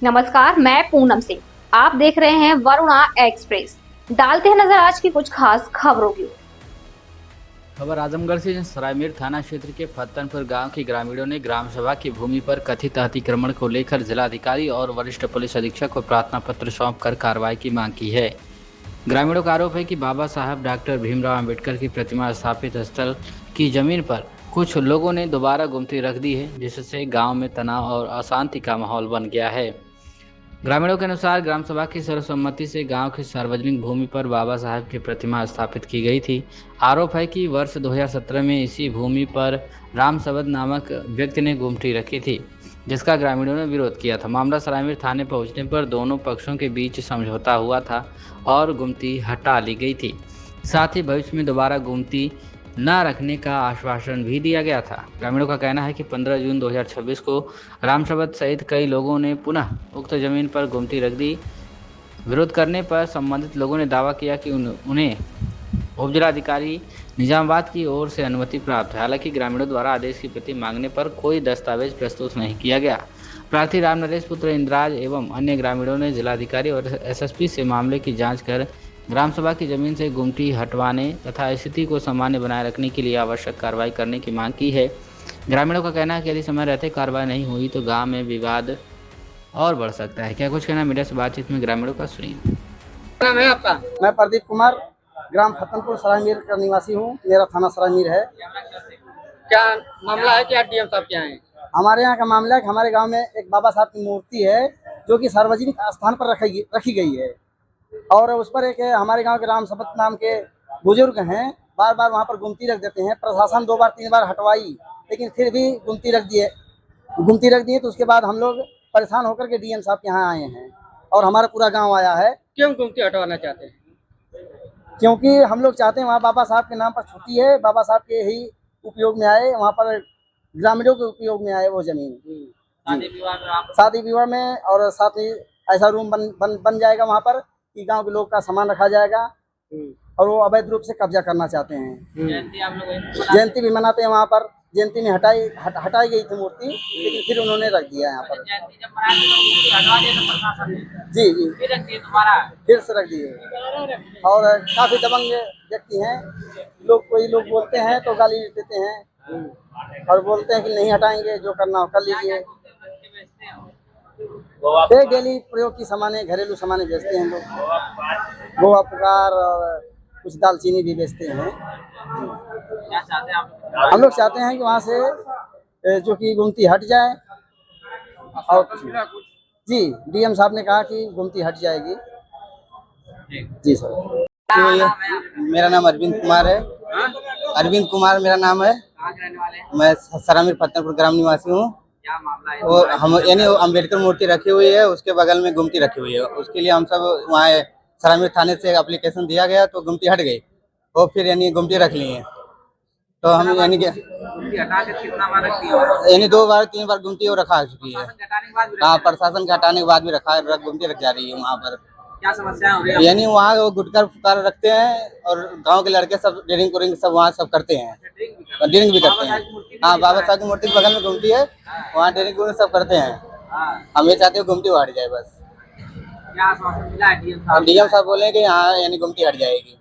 नमस्कार, मैं पूनम सिंह। आप देख रहे हैं वरुणा एक्सप्रेस। डालते हैं नजर आज की कुछ खास खबरों की। खबर आजमगढ़ से, सरायमीर थाना क्षेत्र के फत्तनपुर गांव के ग्रामीणों ने ग्राम सभा की भूमि पर कथित अतिक्रमण को लेकर जिलाधिकारी और वरिष्ठ पुलिस अधीक्षक को प्रार्थना पत्र सौंपकर कार्रवाई की मांग की है। ग्रामीणों का आरोप है कि बाबा साहब डॉक्टर भीमराव अंबेडकर की प्रतिमा स्थापित स्थल की जमीन पर कुछ लोगों ने दोबारा गुमती रख दी है, जिससे गांव में तनाव और अशांति का माहौल बन गया है। ग्रामीणों के अनुसार ग्राम सभा की सर्वसम्मति से गांव की सार्वजनिक भूमि पर बाबा साहब की प्रतिमा स्थापित की गई थी। आरोप है कि वर्ष 2017 में इसी भूमि पर राम सबद नामक व्यक्ति ने गुमटी रखी थी, जिसका ग्रामीणों ने विरोध किया था। मामला सरायमीर थाने पहुंचने पर दोनों पक्षों के बीच समझौता हुआ था और गुमती हटा ली गई थी। साथ ही भविष्य में दोबारा गुमती न रखने का आश्वासन भी दिया गया था। ग्रामीणों का कहना है कि 15 जून 2026 को राम सबद सहित कई लोगों ने पुनः उक्त जमीन पर गुमती रख दी। विरोध करने पर संबंधित लोगों ने दावा किया कि उन्हें उपजिलाधिकारी निजामाबाद की ओर से अनुमति प्राप्त है। हालांकि ग्रामीणों द्वारा आदेश की प्रति मांगने पर कोई दस्तावेज प्रस्तुत नहीं किया गया। प्रार्थी राम नरेश पुत्र इंद्राज एवं अन्य ग्रामीणों ने जिलाधिकारी और एसएसपी से मामले की जांच कर ग्राम सभा की जमीन से गुमटी हटवाने तथा स्थिति को सामान्य बनाए रखने के लिए आवश्यक कार्रवाई करने की मांग की है। ग्रामीणों का कहना है कि यदि समय रहते कार्रवाई नहीं हुई तो गांव में विवाद और बढ़ सकता है। क्या कुछ कहना मीडिया से बातचीत में ग्रामीणों का सुनिए। क्या नाम है आपका? मैं प्रदीप कुमार, ग्राम फत्तनपुर सरायमीर का निवासी हूँ। मेरा थाना सरायमीर है। क्या मामला है कि आप डीएम साहब के यहाँ हैं? हमारे यहाँ का मामला है कि हमारे गांव में एक बाबा साहब की मूर्ति है जो कि सार्वजनिक स्थान पर रखी गई है और उस पर एक हमारे गांव के राम सबद नाम के बुजुर्ग हैं, बार बार वहां पर गुमती रख देते हैं। प्रशासन 2 बार 3 बार हटवाई, लेकिन फिर भी गुमती रख दिए। तो उसके बाद हम लोग परेशान होकर के डीएम साहब के यहाँ आए हैं और हमारा पूरा गाँव आया है। क्यों गुमती हटवाना चाहते हैं? क्योंकि हम लोग चाहते हैं वहाँ बाबा साहब के नाम पर छुट्टी है, बाबा साहब के ही उपयोग में आए, वहाँ पर ग्रामीणों के उपयोग में आए वो जमीन। शादी विवाह में और साथ ही ऐसा रूम बन जाएगा वहाँ पर कि गांव के लोग का सामान रखा जाएगा और वो अवैध रूप से कब्जा करना चाहते हैं। जयंती भी मनाते हैं वहाँ पर। जयंती में हटाई गई थी मूर्ति, लेकिन फिर उन्होंने रख दिया यहाँ पर। जी फिर से रख दिए और काफी दबंग व्यक्ति हैं लोग। कोई लोग बोलते हैं तो गाली देते हैं और बोलते हैं कि नहीं हटाएंगे, जो करना हो कर लीजिए। डेली प्रयोग की सामानें, घरेलू सामानें बेचते हैं लोग। गोवा पुकार और कुछ दालचीनी भी बेचते हैं। हम लोग चाहते हैं कि वहाँ से जो कि गुमती हट जाए और जी डीएम साहब ने कहा कि गुमती हट जाएगी। जी सर। मेरा नाम अरविंद कुमार है। अरविंद कुमार मेरा नाम है। मैं सरायमीर फत्तनपुर ग्राम निवासी हूँ। और हम यानी अम्बेडकर मूर्ति रखी हुई है, उसके बगल में गुमती रखी हुई है। उसके लिए हम सब वहाँ सरायमीर थाने से एप्लीकेशन दिया गया तो गुमती हट गई और फिर यानी गुमती रख ली है। तो हम यानी 2 बार 3 बार गुमती और रखा चुकी है। हाँ, प्रशासन के हटाने के बाद भी गुमती रख जा रही है वहाँ पर। क्या समस्या हो रही है? यानी वहाँ वो गुटखा फुटकार रखते हैं और गांव के लड़के सब ड्रिंक सब वहाँ सब करते हैं, ड्रिंक भी करते हैं। हाँ, बाबा साहब की मूर्ति बगल में घूमती है, वहाँ ड्रिंक सब करते हैं। हम ये चाहते हैं गुमती हट जाए बस। क्या आश्वासन मिला है डीएम साहब? डीएम साहब बोले कि हाँ यानी गुमती हट जाएगी।